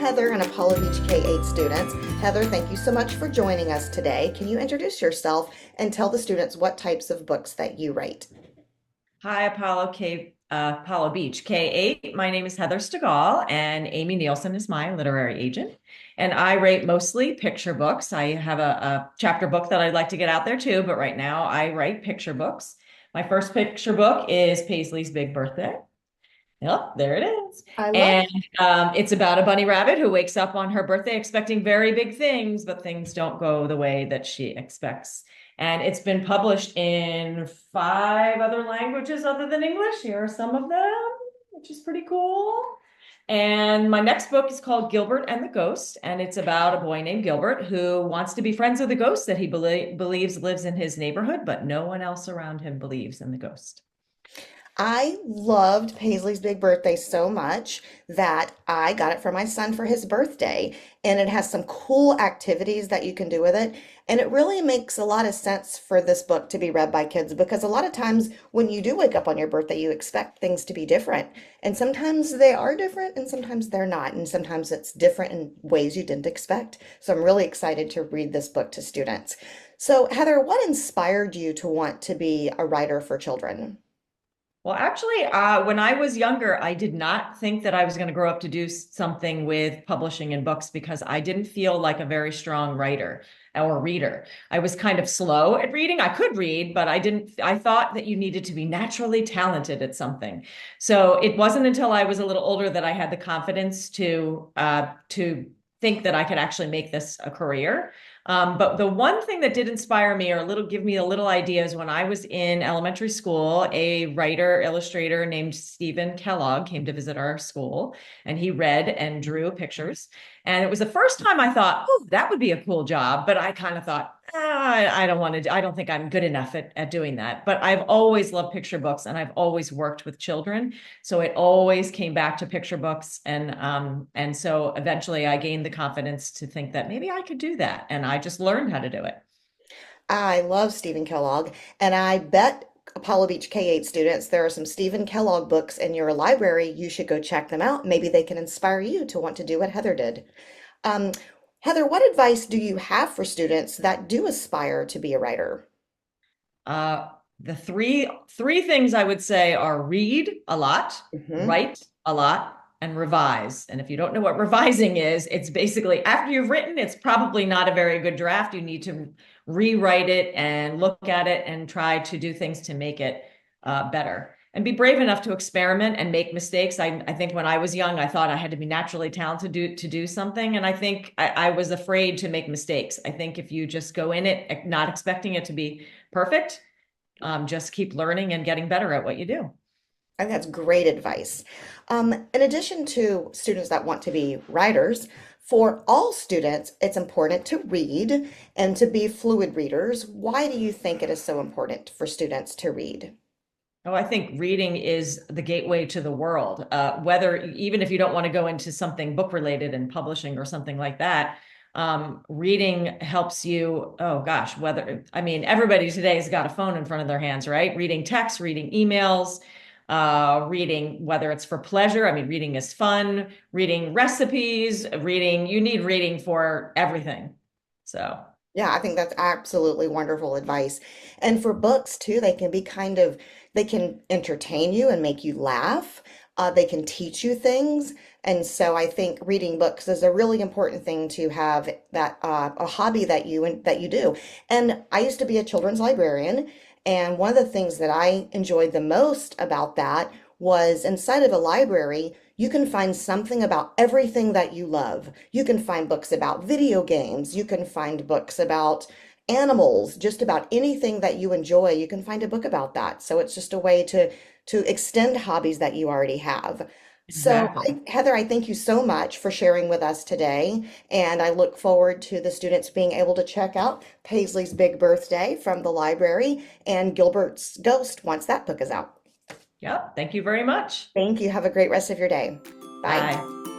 Heather, an Apollo Beach K-8 student. Heather, thank you so much for joining us today. Can you introduce yourself and tell the students what types of books that you write? Hi, Apollo Beach, K8. My name is Heather Stigall, and Amy Nielsen is my literary agent. And I write mostly picture books. I have a chapter book that I'd like to get out there too, but right now I write picture books. My first picture book is Paisley's Big Birthday. Yep, there it is. I love And it's about a bunny rabbit who wakes up on her birthday expecting very big things, but things don't go the way that she expects. And it's been published in 5 other languages other than English. Here are some of them, which is pretty cool. And my next book is called Gilbert and the Ghost, and it's about a boy named Gilbert who wants to be friends with a ghost that he believes lives in his neighborhood, but no one else around him believes in the ghost. I loved Paisley's Big Birthday so much that I got it for my son for his birthday. And it has some cool activities that you can do with it. And it really makes a lot of sense for this book to be read by kids because a lot of times when you do wake up on your birthday, you expect things to be different. And sometimes they are different and sometimes they're not. And sometimes it's different in ways you didn't expect. So I'm really excited to read this book to students. So, Heather, what inspired you to want to be a writer for children? Well, actually, when I was younger, I did not think that I was going to grow up to do something with publishing and books because I didn't feel like a very strong writer or reader. I was kind of slow at reading. I could read, but I thought that you needed to be naturally talented at something. So it wasn't until I was a little older that I had the confidence to think that I could actually make this a career. But the one thing that did inspire me or give me a little idea is when I was in elementary school, a writer, illustrator named Stephen Kellogg came to visit our school and he read and drew pictures. And it was the first time I thought, oh, that would be a cool job. But I kind of thought, I don't want to, I don't think I'm good enough at doing that. But I've always loved picture books and I've always worked with children. So it always came back to picture books. And so eventually I gained the confidence to think that maybe I could do that. And I just learned how to do it. I love Stephen Kellogg, and I bet Apollo Beach K-8 students, there are some Stephen Kellogg books in your library. You should go check them out. Maybe they can inspire you to want to do what Heather did. Um, Heather, what advice do you have for students that do aspire to be a writer? Uh, the three things I would say are read a lot, Hmm. write a lot, and revise. And if you don't know what revising is, it's basically after you've written, it's probably not a very good draft. You need to rewrite it and look at it and try to do things to make it better. And be brave enough to experiment and make mistakes. I think when I was young, I thought I had to be naturally talented to do something. And I think I was afraid to make mistakes. I think if you just go in it not expecting it to be perfect, just keep learning and getting better at what you do. I think that's great advice. In addition to students that want to be writers, for all students, it's important to read and to be fluid readers. Why do you think it is so important for students to read? Oh, I think reading is the gateway to the world. Whether even if you don't want to go into something book related and publishing or something like that, reading helps you. Oh gosh, I mean, everybody today has got a phone in front of their hands, right? Reading text, reading emails, reading whether it's for pleasure. I mean, reading is fun. Reading recipes, you need reading for everything. So. Yeah, I think that's absolutely wonderful advice. And for books too, they can be they can entertain you and make you laugh. They can teach you things. And so I think reading books is a really important thing to have that a hobby that you do. And I used to be a children's librarian, and one of the things that I enjoyed the most about that was inside of a library, you can find something about everything that you love. You can find books about video games. You can find books about animals, just about anything that you enjoy. You can find a book about that. So it's just a way to extend hobbies that you already have. So, Exactly. Heather, I thank you so much for sharing with us today. And I look forward to the students being able to check out Paisley's Big Birthday from the library and Gilbert's Ghost once that book is out. Yep. Thank you very much. Thank you. Have a great rest of your day. Bye. Bye.